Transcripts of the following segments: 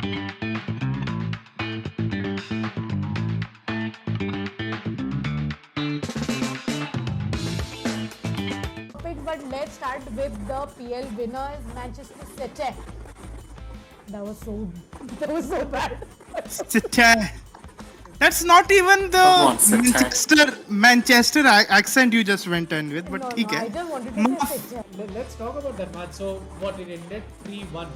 But let's start with the PL winners, Manchester City. That was so bad. That's not even the Come on, City. Manchester accent you just went in with, but No, ठीक I है. just wanted to say City. Let's talk about that match. So what it ended 3-1.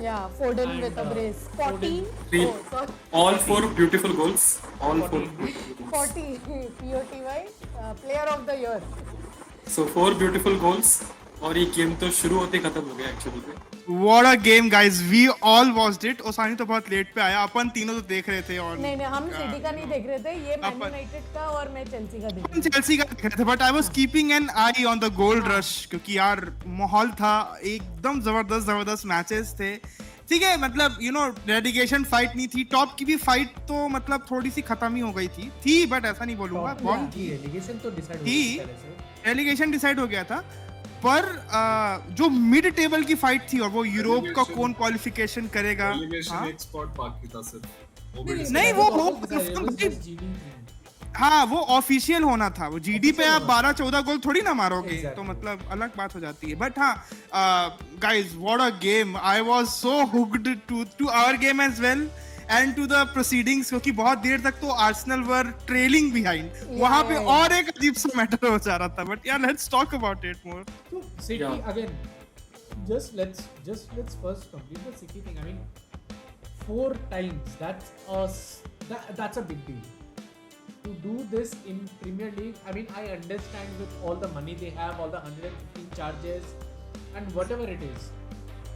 Yeah, Foden And, with a brace. 40. Three. Oh, sorry. All 4 beautiful goals. All 4 40. beautiful goals. 40. POTY. Player of the year. So 4 beautiful goals. और ये game तो शुरू होते खत्म हो गया actually में. What a game, guys! We all watched it. ओसानी तो बहुत लेट पे आया. अपन तीनों तो देख रहे थे और नहीं हम सिटी का नहीं देख रहे थे, ये मैन यूनाइटेड का और मैं चेल्सी का देख रही अपन चेल्सी का देख रहे थे. But I was keeping an eye on the goal rush क्योंकि यार माहौल था एकदम जबरदस्त मैचेस थे. ठीक है, मतलब रेडिगेशन फाइट नहीं थी. टॉप की भी फाइट तो मतलब थोड़ी सी खत्म ही हो गई थी बट ऐसा नहीं बोलूंगा. रेलीगेशन तो डिसाइड हो थी. गई पहले से. रेलिगेशन डिसाइड हो गया था, पर जो मिड टेबल की फाइट थी और वो यूरोप का कौन क्वालिफिकेशन करेगा. हाँ? एक स्पॉट बाकी था सिर्फ. नहीं हाँ वो ऑफिशियल होना था. वो जीडी पे आप 12-14 गोल थोड़ी ना मारोगे. तो मतलब अलग बात हो जाती है. बट हाँ guys, what a game. I was so hooked to our game as well and to the proceedings, क्योंकि बहुत देर तक तो आर्सेनल वर ट्रेलिंग बिहाइंड. वहां पे और एक अजीब सा मैटर हो जा रहा था. बट यार let's talk about it more. So City again. Let's first complete the City thing. I mean, 4 times. That's a big deal. To do this in Premier League, I mean, I understand with all the money they have, all the 115 charges, and whatever it is.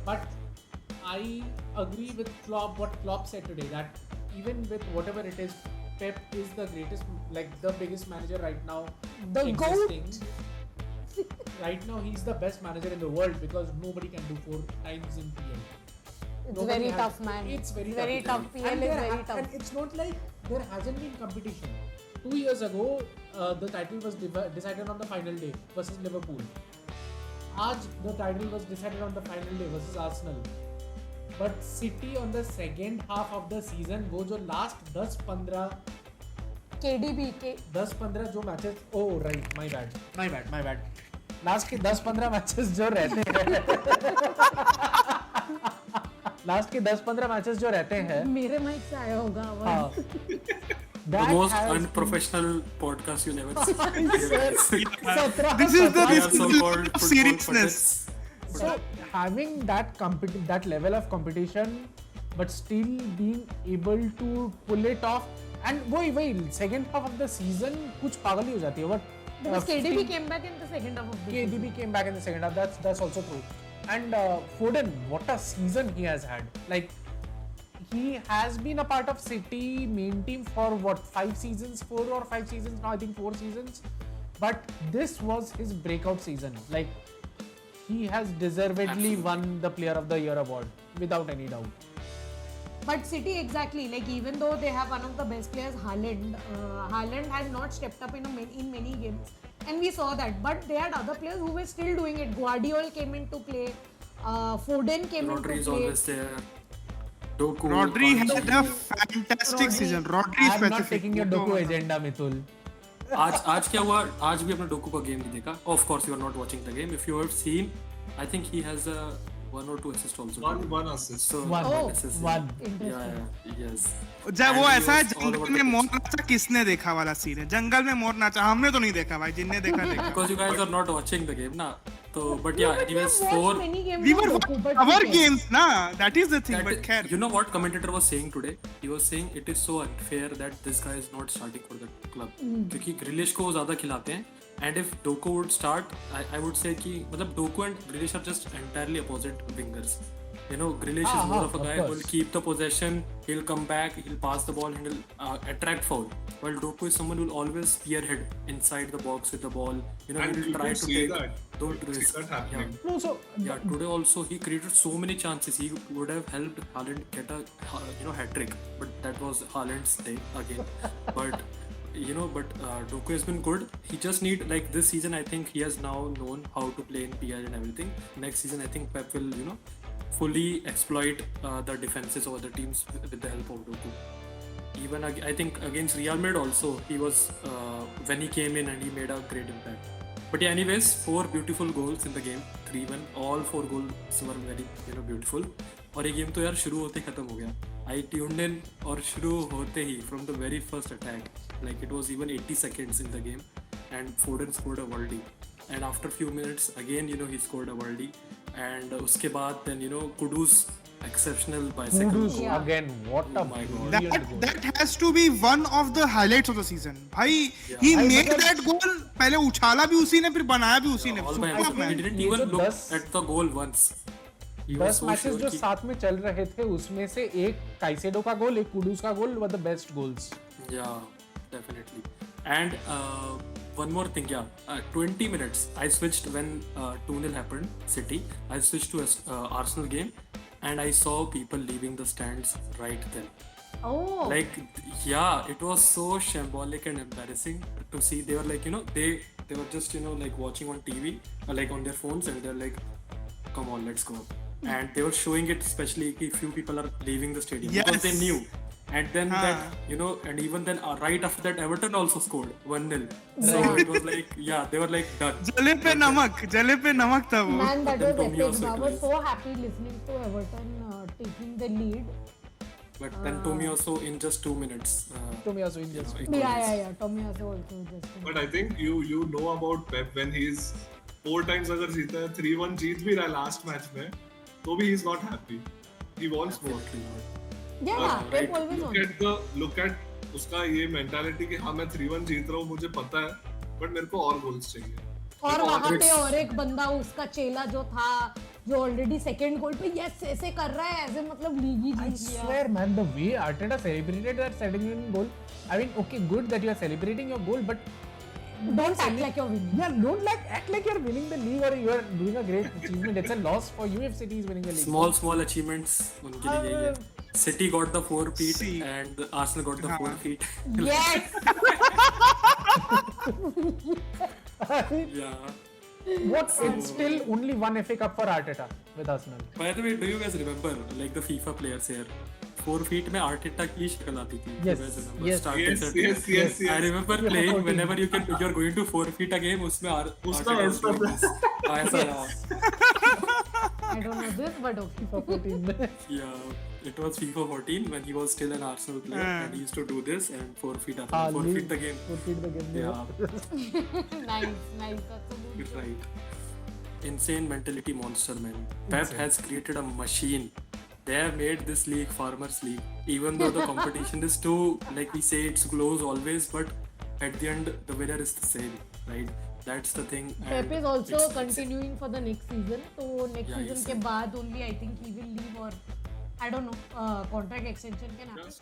But I agree with Klopp, what Klopp said today, that even with whatever it is, Pep is the greatest, like the biggest manager right now. The existing. Right now, he's the best manager in the world because nobody can do 4 times in PL. It's very tough, man. It's very tough. PL is very tough. And it's not like there hasn't been competition. 2 years ago, the title was decided on the final day versus Liverpool. Aaj the title was decided on the final day versus Arsenal. But City on the second half of the season, वो जो last 10-15 KDB के 10-15 जो matches, oh right, my bad. Last के 10-15 matches जो रहते हैं last के 10-15 matches जो रहते हैं, मेरे माइक से आया होगा आवाज. The most unprofessional podcast you'll ever see. This is the So-called football seriousness. So having that level of competition, but still being able to pull it off, and वही second half of the season कुछ पागल ही हो जाती है. But Because KDB came back in the second half of the season. KDB came back in the second half. That's also true. And Foden, what a season he has had. Like, he has been a part of City main team for what, 5 seasons, 4 or 5 seasons now, I think 4 seasons. But this was his breakout season. Like, he has deservedly won the Player of the Year award without any doubt. But City, exactly, like even though they have one of the best players, Haaland has not stepped up in many games, and we saw that. But they had other players who were still doing it. Guardiola came into play, Foden came Rodri is into play. always there. Doku. Rodri had a fantastic season. Rodri I'm not specific. taking your Doku agenda, Mitul. आज क्या हुआ? आज भी अपने Docu का game नहीं देखा. Of course you are not watching the game. If you have seen, I think he has a 1 or 2 assists also. One assist. So One. assist. One. Yes. जब वो And he ऐसा है, was all jungle over में the more pitch. नाचा किसने देखा वाला scene है. जंगल में मोर नाचा हमने तो नहीं देखा भाई. जिनने देखा देखा. Because you guys are not watching the game, na. So, but yeah, But we anyways, have watched 4. many games We of were Doku, but our okay. games na. That is the thing. That But khair. you know what commentator was saying today? He was saying it is so unfair that this guy is not starting for the club. क्योंकि Grealish को वो ज़्यादा खिलाते हैं. And if Doku would start, I would say कि मतलब Doku and Grealish are just entirely opposite wingers. You know, Grealish is more of a guy who will keep the possession, he'll come back, he'll pass the ball, and he'll attract foul. While Doku is someone who will always spearhead inside the box with the ball. You know, And he'll you try don't to see take. that. Don't You see risk. that happening. No, so Yeah, today also he created so many chances. He would have helped Haaland get a hat trick, but that was Haaland's day again. But Doku has been good. He just need, like, this season I think he has now known how to play in PL and everything. Next season I think Pep will fully exploit the defenses of other teams with the help of Doku. Even I think against Real Madrid also, he was when he came in and he made a great impact. But yeah, anyways, 4 beautiful goals in the game, 3-1. All 4 goals were very beautiful. और ये game तो यार शुरू होते ही खत्म हो गया. I tuned in और शुरू होते ही from the very first attack, like it was even 80 seconds in the game, and Foden scored a worldie. And after few minutes again, he scored a worldie. And उसके बाद then Kudus exceptional bicycle. Kudus goal. again, what a Oh my God. brilliant goal. that has to be one of the highlights of the season. भाई he भाई made मतलब- that goal. पहले उछाला भी उसी ने, फिर बनाया भी उसी ने. All by Superb himself. He man. didn't ये even जो look 10 at the goal once. He was 10 so matches sure जो कि साथ में चल रहे थे उसमें से एक काइसेडो का गोल, एक कुडूस का goal were the best goals. yeah, definitely. And one more thing, 20 minutes. I switched when 2-0 happened, City. I switched to Arsenal game, and I saw people leaving the stands right then. Oh. Like, yeah, it was so shambolic and embarrassing to see. They were like, they were just like watching on TV or like on their phones, and they're like, come on, let's go. And they were showing it, especially if few people are leaving the stadium because they Yes. knew. And then that, and even then, right after that, Everton also scored 1-0. So it was like, yeah, they were like done. जले पे नमक था वो. Man, that Then was Tommy epic. also I was equalized. so happy listening to Everton taking the lead. But then Tommy also in just 2 minutes. Tomiyasu in just Yeah. Tomiyasu also just. But I think you know about Pep when he's 4 times अगर जीता है 3-1 जीत भी रहा है last match में, तो भी he's not happy. He wants more. Yeah, Pep always wants. Look at उसका ये mentality कि हाँ मैं 3-1 जीत रहा हूँ, मुझे पता है, but मेरे को और goals चाहिए. और वहां पे और एक बंदा उसका चेला जो था, जो ऑलरेडी सेकंड गोल पे यस ऐसे कर रहा है, ऐसे मतलब लीग ही I जीत लिया. swear, man, the way Arteta celebrated that second goal. I mean, okay, good that you are celebrating your goal, but Don't act like you're winning. yeah, don't act like you're winning the league or you are doing a great achievement. It's a loss for you if City is winning the league. Small achievements उनके लिए यही है. City got the 4 feet See. and Arsenal got the 4 feet. Yes. Yeah. What? It's still only one FA Cup for Arteta with Arsenal. By the way, do you guys remember like the FIFA players here? 4 feet में Arteta की शक्ल आती थी. Do you Yes, guys remember? yes. Starting Yes, set. yes. I remember playing whenever you're going to 4 feet a game. उसमें उसका Arteta was doing ऐसा this. ऐसा था. I don't know this, but okay. FIFA 14 में. Yeah, it was FIFA 14 when he was still an Arsenal player and he used to do this and 4 feet after 4 leave. feet the game. 4 feet the game. Yeah, Nice. That's a good. right. Insane mentality monster, man. Pep has created a machine. They have made this league Farmers League. Even though the competition is too, like we say, it's close always, but at the end, the winner is the same, right? That's the thing. Pep and is also it's- continuing for the next season. So next Yeah, season yes. के बाद only I think he will leave or I don't know contract extension can happen.